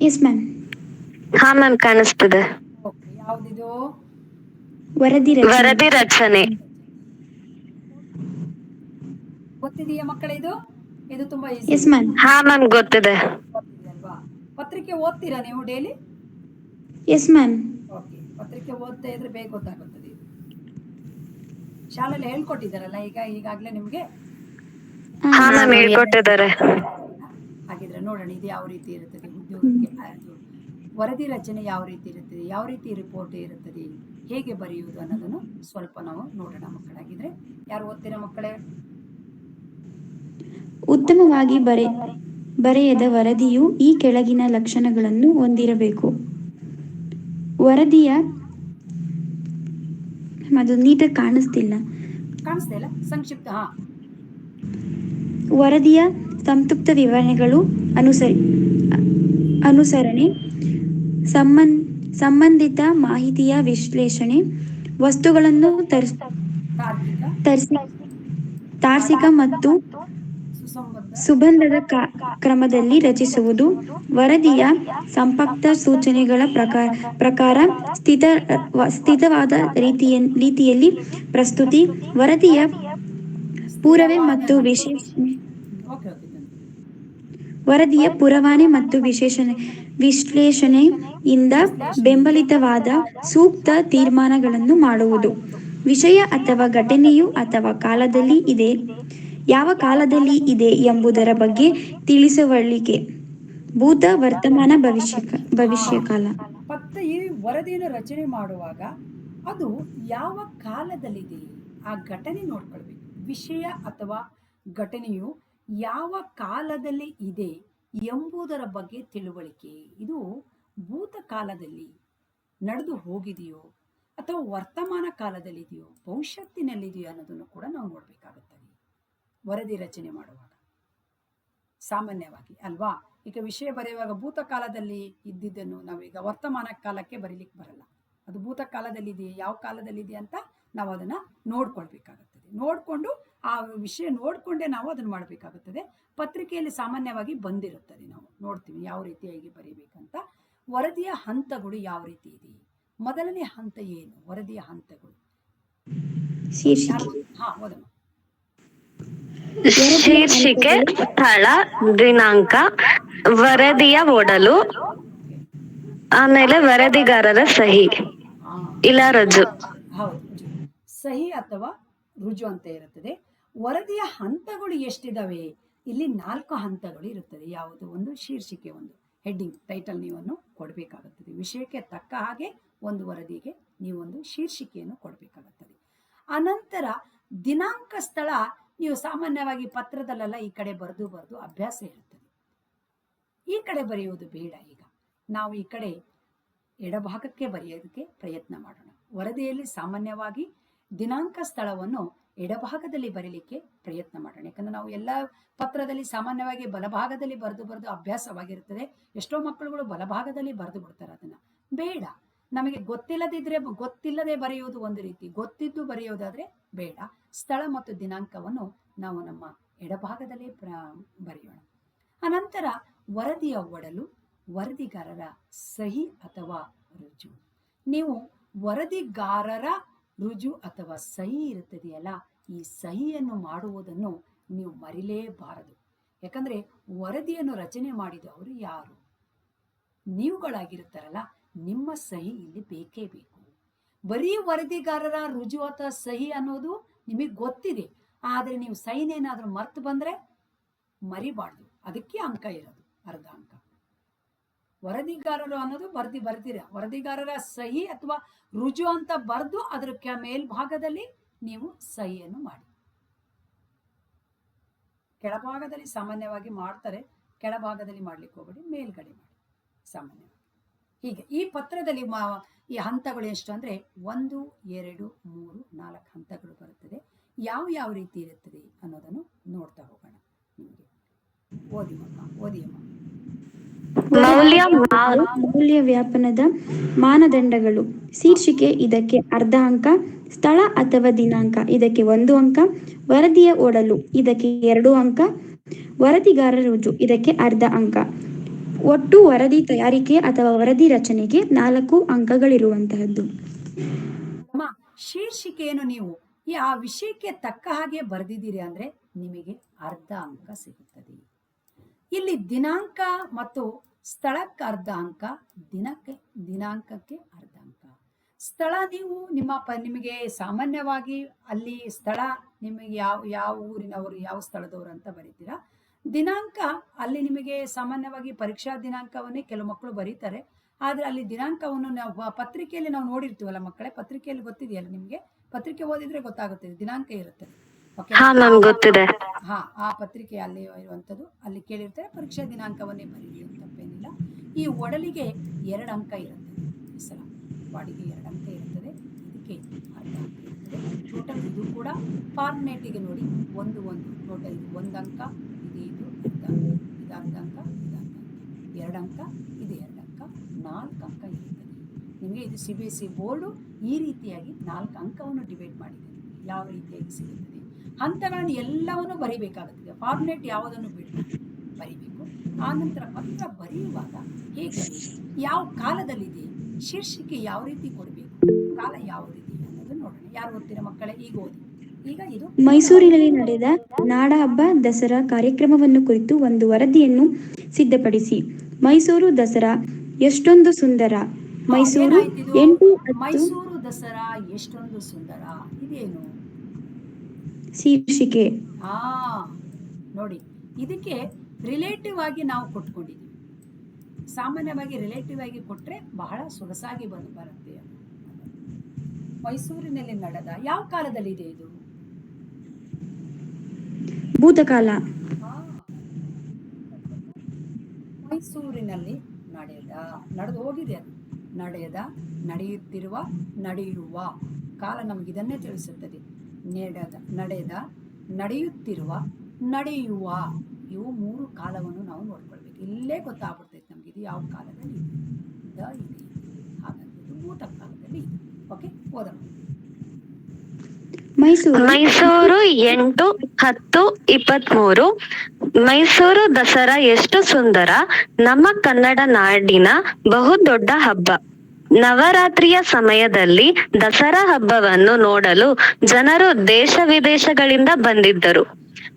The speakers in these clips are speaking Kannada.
Yes ma'am. ಹಾ ಮ್ಯಾಮ್ ಕಾಣಿಸ್ತಿದೆ. ಓಕೆ, ಯಾವುದಿದು? ವರದಿ ರಚನೆ. ವರದಿ ರಚನೆ. ಗೊತ್ತಿದೆಯಾ ಮಕ್ಕಳೇ? ಇದು ತುಂಬಾ ಈಸಿ. Yes ma'am. ಹಾ ಮ್ಯಾಮ್ ಗೊತ್ತಿದೆ. ಗೊತ್ತಿದೆ ಅಲ್ವಾ? ಪತ್ರಿಕೆ ಓದ್ತೀರಾ ನೀವು ಡೈಲಿ? Yes ma'am. ಓಕೆ, ಪತ್ರಿಕೆ ಓದ್ತಾ ಇದ್ರೆ ಬೇಗ ಗೊತ್ತಾಗುತ್ತದೆ. ಶಾಲೆಯಲ್ಲಿ ಹೇಳ್ಕೊಟ್ಟಿದ್ದಾರಲ್ಲ ಈಗಾಗಲೇ ನಿಮಗೆ? ಹಾ ಮ್ಯಾಮ್ ಹೇಳ್ಕೊಟ್ಟಿದ್ದಾರೆ. ಹಾಗಿದ್ರೆ ನೋಡೋಣ ಇದು ಯಾವ ರೀತಿ ಇರುತ್ತದೆ ಉದ್ಯೋಗಕ್ಕೆ. ವರದಿ ರಚನೆ ಯಾವ ರೀತಿ ಇರುತ್ತದೆ, ಯಾವ ರೀತಿ ರಿಪೋರ್ಟ್ ಇರುತ್ತದೆ, ಹೇಗೆ ಬರೆಯುವುದು ಅನ್ನೋದನ್ನು ಸ್ವಲ್ಪ ನಾವು ನೋಡೋಣ ಮಕ್ಕಳಾಗಿದ್ರೆ. ಯಾರು ಓದ್ತೀರಾ ಮಕ್ಕಳೇ? ಉತ್ತಮವಾಗಿ ಬರೆಯದ ವರದಿಯು ಈ ಕೆಳಗಿನ ಲಕ್ಷಣಗಳನ್ನು ಹೊಂದಿರಬೇಕು. ವರದಿಯ ಅದು ನೀಟಾಗಿ ಕಾಣಿಸ್ತಿಲ್ಲ. ಕಾಣಿಸ್ತಾ ಇಲ್ಲ? ಸಂಕ್ಷಿಪ್ತ. ವರದಿಯ ಸಂಕ್ಷಿಪ್ತ ವಿವರಣೆಗಳು, ಅನುಸರಣೆ, ಸಂಬಂಧಿತ ಮಾಹಿತಿಯ ವಿಶ್ಲೇಷಣೆ, ವಸ್ತುಗಳನ್ನು ತಾರ್ಕಿಕ ಮತ್ತು ಸುಬಂಧದ ಕ್ರಮದಲ್ಲಿ ರಚಿಸುವುದು. ವರದಿಯ ಸಂಪರ್ಕ ಸೂಚನೆಗಳ ಪ್ರಕಾರ ಸ್ಥಿತವಾದ ರೀತಿಯಲ್ಲಿ ಪ್ರಸ್ತುತಿ. ವರದಿಯ ಪುರಾವೆ ಮತ್ತು ವಿಶ್ಲೇಷಣೆಯಿಂದ ಬೆಂಬಲಿತವಾದ ಸೂಕ್ತ ತೀರ್ಮಾನಗಳನ್ನು ಮಾಡುವುದು. ವಿಷಯ ಅಥವಾ ಘಟನೆಯು ಯಾವ ಕಾಲದಲ್ಲಿ ಇದೆ ಎಂಬುದರ ಬಗ್ಗೆ ತಿಳಿಸುವಳಿಕೆ. ಭೂತ, ವರ್ತಮಾನ, ಭವಿಷ್ಯಕಾಲ. ಈ ವರದಿಯನ್ನು ರಚನೆ ಮಾಡುವಾಗ ಅದು ಯಾವ ಕಾಲದಲ್ಲಿದೆ ಆ ಘಟನೆ ನೋಡ್ಕೊಳ್ಬೇಕು. ವಿಷಯ ಅಥವಾ ಘಟನೆಯು ಯಾವ ಕಾಲದಲ್ಲಿ ಇದೆ ಎಂಬುದರ ಬಗ್ಗೆ ತಿಳುವಳಿಕೆ. ಇದು ಭೂತಕಾಲದಲ್ಲಿ ನಡೆದು ಹೋಗಿದೆಯೋ ಅಥವಾ ವರ್ತಮಾನ ಕಾಲದಲ್ಲಿದೆಯೋ ಭವಿಷ್ಯತ್ತಿನಲ್ಲಿದೆಯೋ ಅನ್ನೋದನ್ನು ಕೂಡ ನಾವು ನೋಡ್ಬೇಕಾಗುತ್ತದೆ ವರದಿ ರಚನೆ ಮಾಡುವಾಗ. ಸಾಮಾನ್ಯವಾಗಿ ಅಲ್ವಾ, ಈಗ ವಿಷಯ ಬರೆಯುವಾಗ ಭೂತಕಾಲದಲ್ಲಿ ಇದ್ದಿದ್ದನ್ನು ನಾವೀಗ ವರ್ತಮಾನ ಕಾಲಕ್ಕೆ ಬರೀಲಿಕ್ಕೆ ಬರಲ್ಲ. ಅದು ಭೂತಕಾಲದಲ್ಲಿದೆಯೇ ಯಾವ ಕಾಲದಲ್ಲಿದೆ ಅಂತ ನಾವು ಅದನ್ನ ನೋಡ್ಕೊಳ್ಬೇಕಾಗುತ್ತದೆ. ನೋಡ್ಕೊಂಡು ಆ ವಿಷಯ ನೋಡ್ಕೊಂಡೇ ನಾವು ಅದನ್ನು ಮಾಡಬೇಕಾಗುತ್ತದೆ. ಪತ್ರಿಕೆಯಲ್ಲಿ ಸಾಮಾನ್ಯವಾಗಿ ಬಂದಿರುತ್ತದೆ, ನಾವು ನೋಡ್ತೀವಿ ಯಾವ ರೀತಿಯಾಗಿ ಬರೀಬೇಕಂತ. ವರದಿಯ ಹಂತಗಳು ಯಾವ ರೀತಿ ಇದೆ? ಮೊದಲನೇ ಹಂತ ಏನು ವರದಿಯ ಹಂತಗಳು? ಓದಮ್ಮ. ಶೀರ್ಷಿಕೆ, ಸ್ಥಳ, ದಿನಾಂಕ, ವರದಿಯ ಒಡಲು, ಆಮೇಲೆ ವರದಿಗಾರರ ಸಹಿ ಇಲ್ಲ ರುಜು. ಹೌದು, ಸಹಿ ಅಥವಾ ರುಜು ಅಂತ ಇರುತ್ತದೆ. ವರದಿಯ ಹಂತಗಳು ಎಷ್ಟಿದಾವೆ? ಇಲ್ಲಿ 4 ಹಂತಗಳು ಇರುತ್ತದೆ. ಯಾವುದು? ಒಂದು ಶೀರ್ಷಿಕೆ, ಒಂದು ಹೆಡ್ಡಿಂಗ್ ಟೈಟಲ್ ನೀವನ್ನು ಕೊಡಬೇಕಾಗುತ್ತದೆ. ವಿಷಯಕ್ಕೆ ತಕ್ಕ ಹಾಗೆ ಒಂದು ವರದಿಗೆ ನೀವೊಂದು ಶೀರ್ಷಿಕೆಯನ್ನು ಕೊಡಬೇಕಾಗುತ್ತದೆ. ಅನಂತರ ದಿನಾಂಕ, ಸ್ಥಳ ನೀವು ಸಾಮಾನ್ಯವಾಗಿ ಪತ್ರದಲ್ಲೆಲ್ಲ ಈ ಕಡೆ ಬರೆದು ಅಭ್ಯಾಸ ಇರುತ್ತದೆ. ಈ ಕಡೆ ಬರೆಯುವುದು ಬೇಡ. ಈಗ ನಾವು ಈ ಕಡೆ ಎಡಭಾಗಕ್ಕೆ ಬರೆಯೋದಕ್ಕೆ ಪ್ರಯತ್ನ ಮಾಡೋಣ. ವರದಿಯಲ್ಲಿ ಸಾಮಾನ್ಯವಾಗಿ ದಿನಾಂಕ, ಸ್ಥಳವನ್ನು ಎಡಭಾಗದಲ್ಲಿ ಬರೀಲಿಕ್ಕೆ ಪ್ರಯತ್ನ ಮಾಡೋಣ. ಯಾಕಂದ್ರೆ ನಾವು ಎಲ್ಲ ಪತ್ರದಲ್ಲಿ ಸಾಮಾನ್ಯವಾಗಿ ಬಲಭಾಗದಲ್ಲಿ ಬರೆದು ಅಭ್ಯಾಸವಾಗಿರುತ್ತದೆ. ಎಷ್ಟೋ ಮಕ್ಕಳುಗಳು ಬಲಭಾಗದಲ್ಲಿ ಬರೆದು ಬಿಡ್ತಾರೆ. ಅದನ್ನ ಬೇಡ. ನಮಗೆ ಗೊತ್ತಿಲ್ಲದೆ ಬರೆಯುವುದು ಒಂದು ರೀತಿ, ಗೊತ್ತಿದ್ದು ಬರೆಯುವುದಾದ್ರೆ ಬೇಡ. ಸ್ಥಳ ಮತ್ತು ದಿನಾಂಕವನ್ನು ನಾವು ನಮ್ಮ ಎಡಭಾಗದಲ್ಲೇ ಬರೆಯೋಣ. ಅನಂತರ ವರದಿಯ ಒಡಲು, ವರದಿಗಾರರ ಸಹಿ ಅಥವಾ ರುಜು. ನೀವು ವರದಿಗಾರರ ರುಜು ಅಥವಾ ಸಹಿ ಇರುತ್ತದೆಯಲ್ಲ, ಈ ಸಹಿಯನ್ನು ಮಾಡುವುದನ್ನು ನೀವು ಮರಿಲೇಬಾರದು. ಯಾಕಂದ್ರೆ ವರದಿಯನ್ನು ರಚನೆ ಮಾಡಿದವರು ಯಾರು? ನೀವುಗಳಾಗಿರುತ್ತಾರಲ್ಲ, ನಿಮ್ಮ ಸಹಿ ಇಲ್ಲಿ ಬೇಕೇ ಬೇಕು. ಬರೀ ವರದಿಗಾರರ ರುಜು ಅಥವಾ ಸಹಿ ಅನ್ನೋದು ನಿಮಗೆ ಗೊತ್ತಿದೆ, ಆದ್ರೆ ನೀವು ಸೈನ್ ಏನಾದ್ರೂ ಮರ್ತು ಬಂದ್ರೆ ಮರಿಬಾರ್ದು. ಅದಕ್ಕೆ ಅಂಕ ಇರೋದು, ಅರ್ಧ ಅಂಕ. ವರದಿಗಾರರು ಅನ್ನೋದು ಬರ್ದಿರ, ವರದಿಗಾರರ ಸಹಿ ಅಥವಾ ರುಜು ಅಂತ ಬರೆದು ಅದರ ಮೇಲ್ಭಾಗದಲ್ಲಿ ನೀವು ಸಹಿಯನ್ನು ಮಾಡಿ. ಕೆಳಭಾಗದಲ್ಲಿ ಸಾಮಾನ್ಯವಾಗಿ ಮಾಡ್ತಾರೆ, ಕೆಳಭಾಗದಲ್ಲಿ ಮಾಡ್ಲಿಕ್ಕೆ ಹೋಗಬೇಡಿ, ಮೇಲ್ಗಡೆ ಮಾಡಿ ಸಾಮಾನ್ಯವಾಗಿ. ಹೀಗೆ ಈ ಪತ್ರದಲ್ಲಿ ಈ ಹಂತಗಳು ಎಷ್ಟು ಅಂದ್ರೆ 1, 2, 3, 4 ಹಂತಗಳು ಬರುತ್ತದೆ. ಯಾವ ರೀತಿ ಇರುತ್ತದೆ ಅನ್ನೋದನ್ನು ನೋಡ್ತಾ ಹೋಗೋಣ. ನಿಮಗೆ ಓದಿಯಮ್ಮ. ಮೌಲ್ಯ ವ್ಯಾಪನದ ಮಾನದಂಡಗಳು. ಶೀರ್ಷಿಕೆ, ಇದಕ್ಕೆ ಅರ್ಧ ಅಂಕ. ಸ್ಥಳ ಅಥವಾ ದಿನಾಂಕ, ಇದಕ್ಕೆ 1 ಅಂಕ. ವರದಿಯ ಒಡಲು, ಇದಕ್ಕೆ 2 ಅಂಕ. ವರದಿಗಾರ ರುಜು, ಇದಕ್ಕೆ ಅರ್ಧ ಅಂಕ. ಒಟ್ಟು ವರದಿ ತಯಾರಿಕೆ ಅಥವಾ ವರದಿ ರಚನೆಗೆ 4 ಅಂಕಗಳಿರುವಂತಹದ್ದು. ಅಮ್ಮ, ಶೀರ್ಷಿಕೆಯನ್ನು ನೀವು ಆ ವಿಷಯಕ್ಕೆ ತಕ್ಕ ಹಾಗೆ ಬರೆದಿದ್ದೀರಿ ಅಂದ್ರೆ ನಿಮಗೆ ಅರ್ಧ ಅಂಕ ಸಿಗುತ್ತದೆ. ಇಲ್ಲಿ ದಿನಾಂಕ ಮತ್ತು ಸ್ಥಳಕ್ಕೆ ಅರ್ಧ ಅಂಕ, ದಿನಾಂಕಕ್ಕೆ ಅರ್ಧ ಅಂಕ. ಸ್ಥಳ ನೀವು ನಿಮಗೆ ಸಾಮಾನ್ಯವಾಗಿ ಅಲ್ಲಿ ಸ್ಥಳ ನಿಮಗೆ ಯಾವ ಊರಿನವರು, ಯಾವ ಸ್ಥಳದವರು ಅಂತ ಬರೀತೀರಾ. ದಿನಾಂಕ ಅಲ್ಲಿ ನಿಮಗೆ ಸಾಮಾನ್ಯವಾಗಿ ಪರೀಕ್ಷಾ ದಿನಾಂಕವನ್ನೇ ಕೆಲವು ಮಕ್ಕಳು ಬರೀತಾರೆ. ಆದ್ರೆ ಅಲ್ಲಿ ದಿನಾಂಕವನ್ನು ನಾವು ಪತ್ರಿಕೆಯಲ್ಲಿ ನಾವು ನೋಡಿರ್ತೀವಲ್ಲ ಮಕ್ಕಳೇ, ಪತ್ರಿಕೆಯಲ್ಲಿ ಗೊತ್ತಿದೆಯಲ್ಲ ನಿಮ್ಗೆ, ಪತ್ರಿಕೆ ಓದಿದ್ರೆ ಗೊತ್ತಾಗುತ್ತೆ ದಿನಾಂಕ ಇರುತ್ತೆ. ಹಾ ಮ್ಯಾಮ್, ಗೊತ್ತಿದೆ. ಹಾ, ಆ ಪತ್ರಿಕೆ ಅಲ್ಲಿ ಇರುವಂತದ್ದು ಅಲ್ಲಿ ಕೇಳಿರ್ತಾರೆ, ಪರೀಕ್ಷಾ ದಿನಾಂಕವನ್ನೇ ಬರೀರಿ ಅಂತ ತಪ್ಪೇನಿಲ್ಲ. ಈ ಒಡಲಿಗೆ 2 ಅಂಕ ಇರುತ್ತದೆ. ಈ ಸಲ ಬಾಡಿಗೆ 2 ಅಂಕ ಇರುತ್ತದೆ, ಇದಕ್ಕೆ ಅರ್ಧ ಅಂಕ ಇರುತ್ತದೆ. ಟೋಟಲ್ ಇದು ಕೂಡ ಫಾರ್ಮೇಟಿಗೆ ನೋಡಿ, ಟೋಟಲ್ ಇದು 1 ಅಂಕ, ಇದು ಅರ್ಧ ಅಂಕ, ಇದು ಅರ್ಧ ಅಂಕ, ಇದು ಅರ್ಧ ಅಂಕ, 2 ಅಂಕ, ಇದು 2 ಅಂಕ, 4 ಅಂಕ ಇರುತ್ತದೆ. ನಿಮಗೆ ಇದು CBSE ಬೋರ್ಡು ಈ ರೀತಿಯಾಗಿ 4 ಅಂಕವನ್ನು ಡಿವೈಡ್ ಮಾಡಿದೆ. ಯಾವ ರೀತಿಯಾಗಿ ಸಿಗುತ್ತದೆ, ಹಂತಗಳನ್ನು ಎಲ್ಲವನ್ನು ಬರೀಬೇಕಾಗುತ್ತದೆ. ಫಾರ್ಮೇಟ್ ಯಾವುದನ್ನು ಬರೀಬೇಕು. ಆನಂತರ ಪತ್ರ ಬರೆಯುವಾಗ ಹೇಗೆ, ಯಾವ ಕಾಲದಲ್ಲಿದೆ, ಶೀರ್ಷಿಕೆ ಯಾವ ರೀತಿ ಕೊಡಬೇಕು, ಕಾಲ ಯಾವ ರೀತಿ ಅನ್ನೋದು ನೋಡೋಣ. ಯಾರು ಓದ್ತೀರಾ ಮಕ್ಕಳೇ? ಈಗ ಓದಿ. ಈಗ ಇದು ಮೈಸೂರಿನಲ್ಲಿ ನಡೆದ ನಾಡಹಬ್ಬ ದಸರಾ ಕಾರ್ಯಕ್ರಮವನ್ನು ಕುರಿತು ಒಂದು ವರದಿಯನ್ನು ಸಿದ್ಧಪಡಿಸಿ. ಮೈಸೂರು ದಸರಾ ಎಷ್ಟೊಂದು ಸುಂದರ. ಮೈಸೂರು 8-10 ಮೈಸೂರು ದಸರಾ ಎಷ್ಟೊಂದು ಸುಂದರ. ಇದೇನು ಶೀರ್ಷಿಕೆ? ನೋಡಿ, ಇದಕ್ಕೆ ರಿಲೇಟಿವ್ ಆಗಿ ನಾವು ಕೊಟ್ಕೊಂಡಿದ್ದೀವಿ. ಸಾಮಾನ್ಯವಾಗಿ ರಿಲೇಟಿವ್ ಆಗಿ ಕೊಟ್ರೆ ಬಹಳ ಸೊಗಸಾಗಿ ಬರುತ್ತೆ. ಮೈಸೂರಿನಲ್ಲಿ ನಡೆದ ಯಾವ ಕಾಲದಲ್ಲಿ ಇದೆ ಇದು? ಭೂತಕಾಲ. ಮೈಸೂರಿನಲ್ಲಿ ನಡೆದು ಹೋಗಿದೆ. ಅದು ನಡೆಯುತ್ತಿರುವ, ನಡೆಯುವ ಕಾಲ ನಮಗಿದನ್ನೇ ತಿಳಿಸುತ್ತದೆ. ನಡೆಯುತ್ತಿರುವ, ನಡೆಯುವ, ಇವು 3 ಕಾಲವನ್ನು ನಾವು ನೋಡ್ಕೊಳ್ಬೇಕು. ಇಲ್ಲೇ ಗೊತ್ತಾಗ್ಬಿಡ್ತೈತೆ ನಮ್ಗೆ ಇದು ಯಾವ ಕಾಲದಲ್ಲಿ ಇದೆ. ಹಾಗಾಗಿ ಇದು ಭೂತಕಾಲದಲ್ಲಿ ಇದೆ. ಓಕೆ, ಓದೋಣ. ಮೈಸೂರು 8-10-23. ಮೈಸೂರು ದಸರಾ ಎಷ್ಟು ಸುಂದರ, ನಮ್ಮ ಕನ್ನಡ ನಾಡಿನ ಬಹುದೊಡ್ಡ ಹಬ್ಬ. ನವರಾತ್ರಿಯ ಸಮಯದಲ್ಲಿ ದಸರಾ ಹಬ್ಬವನ್ನು ನೋಡಲು ಜನರು ದೇಶ ವಿದೇಶಗಳಿಂದ ಬಂದಿದ್ದರು.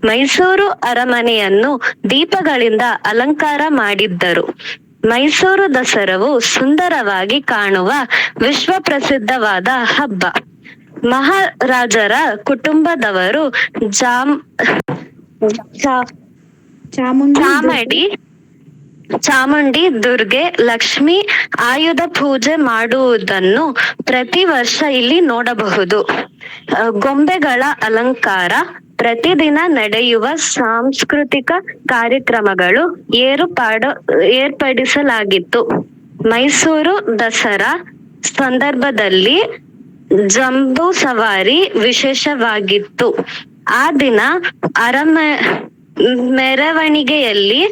ಮೈಸೂರು ಅರಮನೆಯನ್ನು ದೀಪಗಳಿಂದ ಅಲಂಕಾರ ಮಾಡಿದ್ದರು. ಮೈಸೂರು ದಸರಾವು ಸುಂದರವಾಗಿ ಕಾಣುವ ವಿಶ್ವ ಪ್ರಸಿದ್ಧವಾದ ಹಬ್ಬ. ಮಹಾರಾಜರ ಕುಟುಂಬದವರು ಚಾಮುಂಡಿ, ದುರ್ಗೆ, ಲಕ್ಷ್ಮಿ ಆಯುಧ ಪೂಜೆ ಮಾಡುವುದನ್ನು ಪ್ರತಿ ವರ್ಷ ಇಲ್ಲಿ ನೋಡಬಹುದು. ಗೊಂಬೆಗಳ ಅಲಂಕಾರ, ಪ್ರತಿದಿನ ನಡೆಯುವ ಸಾಂಸ್ಕೃತಿಕ ಕಾರ್ಯಕ್ರಮಗಳು ಏರ್ಪಡಿಸಲಾಗಿತ್ತು. ಮೈಸೂರು ದಸರಾ ಸಂದರ್ಭದಲ್ಲಿ ಜಂಬೂ ಸವಾರಿ ವಿಶೇಷವಾಗಿತ್ತು. ಆ ದಿನ ಮೆರವಣಿಗೆಯಲ್ಲಿ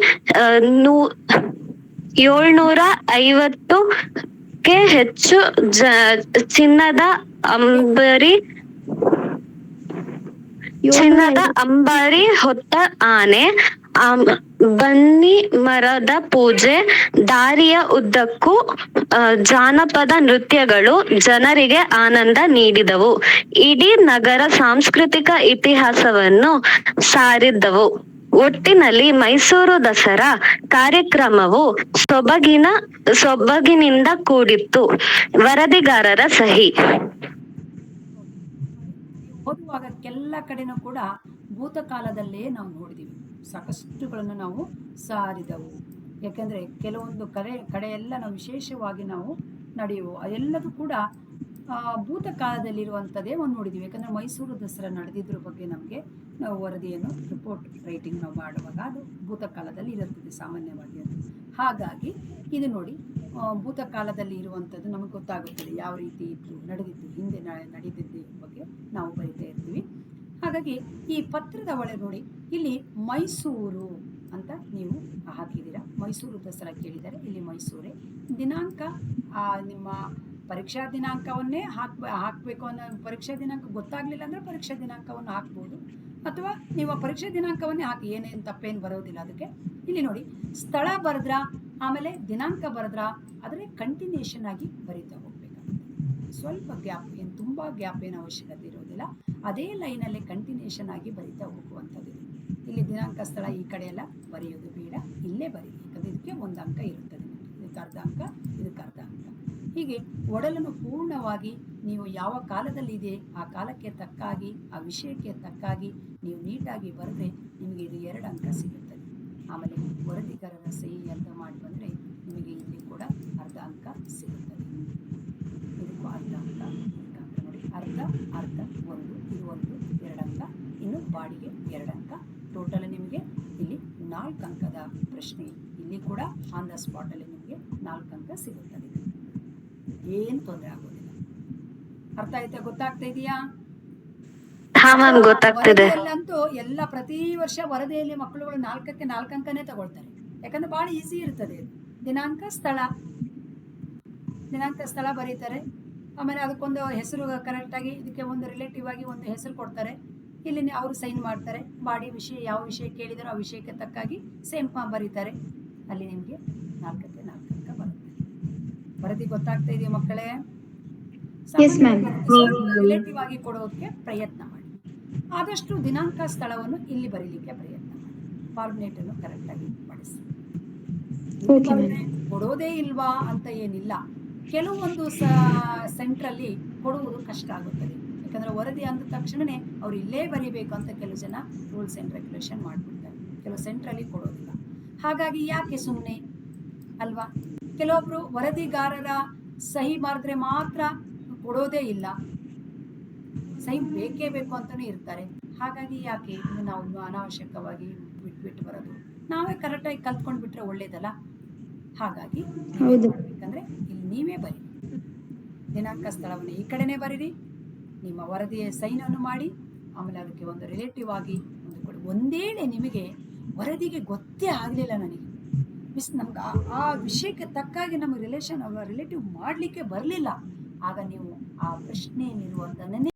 750ಕ್ಕೆ ಹೆಚ್ಚು ಚಿನ್ನದ ಅಂಬಾರಿ ಹೊತ್ತ ಆನೆ, ಬನ್ನಿ ಮರದ ಪೂಜೆ, ದಾರಿಯ ಉದ್ದಕ್ಕೂ ಜಾನಪದ ನೃತ್ಯಗಳು ಜನರಿಗೆ ಆನಂದ ನೀಡಿದವು. ಇಡೀ ನಗರ ಸಾಂಸ್ಕೃತಿಕ ಇತಿಹಾಸವನ್ನು ಸಾರಿದ್ದವು. ಒಟ್ಟಿನಲ್ಲಿ ಮೈಸೂರು ದಸರಾ ಕಾರ್ಯಕ್ರಮವು ಸೊಬಗಿನಿಂದ ಕೂಡಿತ್ತು. ವರದಿಗಾರರ ಸಹಿ. ಓದುವಾಗ ಎಲ್ಲ ಕಡೆನೂ ಕೂಡ ಭೂತಕಾಲದಲ್ಲೇ ನಾವು ನೋಡಿದೀವಿ. ಸಾಕಷ್ಟುಗಳನ್ನು ನಾವು ಸಾರಿದವು. ಯಾಕಂದ್ರೆ ಕೆಲವೊಂದು ಕಡೆ ಎಲ್ಲ ನಾವು ವಿಶೇಷವಾಗಿ ನಾವು ನಡೆಯುವು ಎಲ್ಲದೂ ಕೂಡ ಭೂತಕಾಲದಲ್ಲಿರುವಂಥದ್ದೇ ಒಂದು ನೋಡಿದೀವಿ. ಯಾಕಂದ್ರೆ ಮೈಸೂರು ದಸರಾ ನಡೆದಿದ್ರ ಬಗ್ಗೆ ನಮಗೆ ನಾವು ವರದಿಯನ್ನು ರಿಪೋರ್ಟ್ ರೈಟಿಂಗ್ ನಾವು ಮಾಡುವಾಗ ಅದು ಭೂತಕಾಲದಲ್ಲಿ ಇರುತ್ತದೆ ಸಾಮಾನ್ಯವಾಗಿ. ಅದು ಹಾಗಾಗಿ ಇದು ನೋಡಿ, ಭೂತಕಾಲದಲ್ಲಿ ಇರುವಂಥದ್ದು ನಮಗೆ ಗೊತ್ತಾಗುತ್ತದೆ ಯಾವ ರೀತಿ ಇತ್ತು, ನಡೆದಿದ್ದು, ಹಿಂದೆ ನಡೆದಿದ್ದ ಬಗ್ಗೆ ನಾವು ಬರಿತಾ ಇರ್ತೀವಿ. ಹಾಗಾಗಿ ಈ ಪತ್ರದ ಒಳಗೆ ನೋಡಿ, ಇಲ್ಲಿ ಮೈಸೂರು ಅಂತ ನೀವು ಹಾಕಿದ್ದೀರಾ. ಮೈಸೂರು ದಸರಾ ಕೇಳಿದರೆ ಇಲ್ಲಿ ಮೈಸೂರೇ. ದಿನಾಂಕ ನಿಮ್ಮ ಪರೀಕ್ಷಾ ದಿನಾಂಕವನ್ನೇ ಹಾಕಬೇಕು ಅನ್ನೋ, ಪರೀಕ್ಷಾ ದಿನಾಂಕ ಗೊತ್ತಾಗ್ಲಿಲ್ಲ ಅಂದ್ರೆ ಪರೀಕ್ಷಾ ದಿನಾಂಕವನ್ನು ಹಾಕ್ಬೋದು. ಅಥವಾ ನೀವು ಆ ಪರೀಕ್ಷೆ ದಿನಾಂಕವನ್ನೇ ಹಾಕಿ, ಏನೇನು ತಪ್ಪೇನು ಬರೋದಿಲ್ಲ ಅದಕ್ಕೆ. ಇಲ್ಲಿ ನೋಡಿ, ಸ್ಥಳ ಬರೆದ್ರ ಆಮೇಲೆ ದಿನಾಂಕ ಬರೆದ್ರ ಆದರೆ ಕಂಟಿನ್ಯೂಷನ್ ಆಗಿ ಬರೀತಾ ಹೋಗ್ಬೇಕಾಗುತ್ತೆ. ಸ್ವಲ್ಪ ಗ್ಯಾಪ್, ಏನು ತುಂಬ ಗ್ಯಾಪ್ ಏನು ಅವಶ್ಯಕತೆ ಇರೋದಿಲ್ಲ, ಅದೇ ಲೈನಲ್ಲಿ ಕಂಟಿನ್ಯೂಷನ್ ಆಗಿ ಬರೀತಾ ಹೋಗುವಂಥದ್ದು. ಇಲ್ಲಿ ದಿನಾಂಕ ಸ್ಥಳ ಈ ಕಡೆ ಎಲ್ಲ ಬರೆಯೋದು ಬೇಡ, ಇಲ್ಲೇ ಬರೀ, ಯಾಕಂದರೆ ಇದಕ್ಕೆ ಒಂದು ಅಂಕ ಇರುತ್ತದೆ, ಇದಕ್ಕೆ ಅರ್ಧ ಅಂಕ, ಇದಕ್ಕೆ ಅರ್ಧ ಅಂಕ. ಹೀಗೆ ಒಡಲನ್ನು ಪೂರ್ಣವಾಗಿ ನೀವು ಯಾವ ಕಾಲದಲ್ಲಿದೆ ಆ ಕಾಲಕ್ಕೆ ತಕ್ಕಾಗಿ, ಆ ವಿಷಯಕ್ಕೆ ತಕ್ಕಾಗಿ ನೀವು ನೀಟಾಗಿ ಬರೆದ್ರೆ ನಿಮಗೆ ಇದು 2 ಅಂಕ ಸಿಗುತ್ತದೆ. ಆಮೇಲೆ ವರದಿಗಾರರ ಸಹಿ ಅಂತ ಮಾಡಿ ಬಂದರೆ ನಿಮಗೆ ಇಲ್ಲಿ ಕೂಡ ಅರ್ಧ ಅಂಕ ಸಿಗುತ್ತದೆ. ಇದಕ್ಕೂ ಅರ್ಧ ಅಂಕ, ಇದಕ್ಕೆ ಅಂಕ ನೋಡಿ, ಅರ್ಧ ಅರ್ಧ 1, ಇದು 1, 2 ಅಂಕ, ಇನ್ನು ಬಾಡಿಗೆ 2 ಅಂಕ. ಟೋಟಲ್ ನಿಮಗೆ ಇಲ್ಲಿ 4 ಅಂಕದ ಪ್ರಶ್ನೆ. ಇಲ್ಲಿ ಕೂಡ ಆನ್ ದ ಸ್ಪಾಟಲ್ಲಿ ನಿಮಗೆ 4 ಅಂಕ ಸಿಗುತ್ತದೆ. ಏನು ತೊಂದರೆ ಆಗೋದಿಲ್ಲ. ಅರ್ಥ ಆಯ್ತಾ? ಗೊತ್ತಾಗ್ತಾ ಇದೆಯಾ? ಹಾ ಮ್ಯಾಮ್, ಗೊತ್ತಾಗ್ತಿದೆ. ವರದಿಯಲ್ಲಂತೂ ಎಲ್ಲ ಪ್ರತಿ ವರ್ಷ ವರದಿಯಲ್ಲಿ ಮಕ್ಕಳುಗಳು 4ಕ್ಕೆ 4 ಅಂಕನೇ ತಗೊಳ್ತಾರೆ, ಯಾಕಂದ್ರೆ ಭಾಳ ಈಸಿ ಇರ್ತದೆ. ದಿನಾಂಕ ಸ್ಥಳ ಬರೀತಾರೆ, ಆಮೇಲೆ ಅದಕ್ಕೊಂದು ಹೆಸರು ಕರೆಕ್ಟಾಗಿ, ಇದಕ್ಕೆ ಒಂದು ರಿಲೇಟಿವ್ ಆಗಿ ಒಂದು ಹೆಸರು ಕೊಡ್ತಾರೆ, ಇಲ್ಲಿ ಅವರು ಸೈನ್ ಮಾಡ್ತಾರೆ, ಬಾಡಿ ವಿಷಯ ಯಾವ ವಿಷಯ ಕೇಳಿದಾರೋ ಆ ವಿಷಯಕ್ಕೆ ತಕ್ಕಾಗಿ ಸೇಮ್ ಬರೀತಾರೆ. ಅಲ್ಲಿ ನಿಮಗೆ 4ಕ್ಕೆ 4 ಅಂಕ ಬರುತ್ತೆ. ವರದಿ ಗೊತ್ತಾಗ್ತಾ ಇದೆಯಾ ಮಕ್ಕಳೇ? ರಿಲೇಟಿವ್ ಆಗಿ ಕೊಡೋದಕ್ಕೆ ಪ್ರಯತ್ನ ಮಾಡಿ. ಆದಷ್ಟು ದಿನಾಂಕ ಸ್ಥಳವನ್ನು ಇಲ್ಲಿ ಬರೀಲಿಕ್ಕೆ ಪ್ರಯತ್ನ ಮಾಡಿ. ಫಾರ್ಮ್ಯುಲೇಟ್ ಅನ್ನು ಕರೆಕ್ಟಾಗಿ ಬಳಸಿ. ಕೊಡೋದೇ ಇಲ್ವಾ ಅಂತ ಏನಿಲ್ಲ, ಕೆಲವೊಂದು ಸೆಂಟ್ರಲ್ಲಿ ಕೊಡುವುದು ಕಷ್ಟ ಆಗುತ್ತದೆ. ಯಾಕಂದರೆ ವರದಿ ಅಂದ ತಕ್ಷಣವೇ ಅವ್ರು ಇಲ್ಲೇ ಬರೀಬೇಕು ಅಂತ ಕೆಲವು ಜನ ರೂಲ್ಸ್ ಆ್ಯಂಡ್ ರೆಗ್ಯುಲೇಷನ್ ಮಾಡಿಬಿಡ್ತಾರೆ, ಕೆಲವು ಸೆಂಟ್ರಲ್ಲಿ ಕೊಡೋದಿಲ್ಲ. ಹಾಗಾಗಿ ಯಾಕೆ ಸುಮ್ಮನೆ ಅಲ್ವಾ? ಕೆಲವೊಬ್ಬರು ವರದಿಗಾರರ ಸಹಿ ಮಾಡಿದ್ರೆ ಮಾತ್ರ ಕೊಡೋದೇ ಇಲ್ಲ, ಸಹಿ ಬೇಕೇ ಬೇಕು ಅಂತಲೇ ಇರ್ತಾರೆ. ಹಾಗಾಗಿ ಯಾಕೆ ನಾವು ಅನಾವಶ್ಯಕವಾಗಿ ಬಿಟ್ಟು ಬರೋದು? ನಾವೇ ಕರೆಕ್ಟಾಗಿ ಕಲ್ತ್ಕೊಂಡು ಬಿಟ್ರೆ ಒಳ್ಳೇದಲ್ಲ. ಹಾಗಾಗಿ ಮಾಡಬೇಕಂದ್ರೆ ಇಲ್ಲಿ ನೀವೇ ಬರೀ, ದಿನಾಂಕ ಸ್ಥಳವನ್ನು ಈ ಕಡೆನೇ ಬರೀರಿ, ನಿಮ್ಮ ವರದಿಯ ಸೈನನ್ನು ಮಾಡಿ, ಆಮೇಲೆ ಅದಕ್ಕೆ ಒಂದು ರಿಲೇಟಿವ್ ಆಗಿ ಒಂದು ಕೊಡಿ. ಒಂದೇಳೆ ನಿಮಗೆ ವರದಿಗೆ ಗೊತ್ತೇ ಆಗಲಿಲ್ಲ ನನಗೆ, ನಮ್ಗೆ ಆ ವಿಷಯಕ್ಕೆ ತಕ್ಕಾಗಿ ನಮಗೆ ರಿಲೇಟಿವ್ ಮಾಡಲಿಕ್ಕೆ ಬರಲಿಲ್ಲ, ಆಗ ನೀವು ಆ ಪ್ರಶ್ನೆಯಲ್ಲಿರುವಂಥ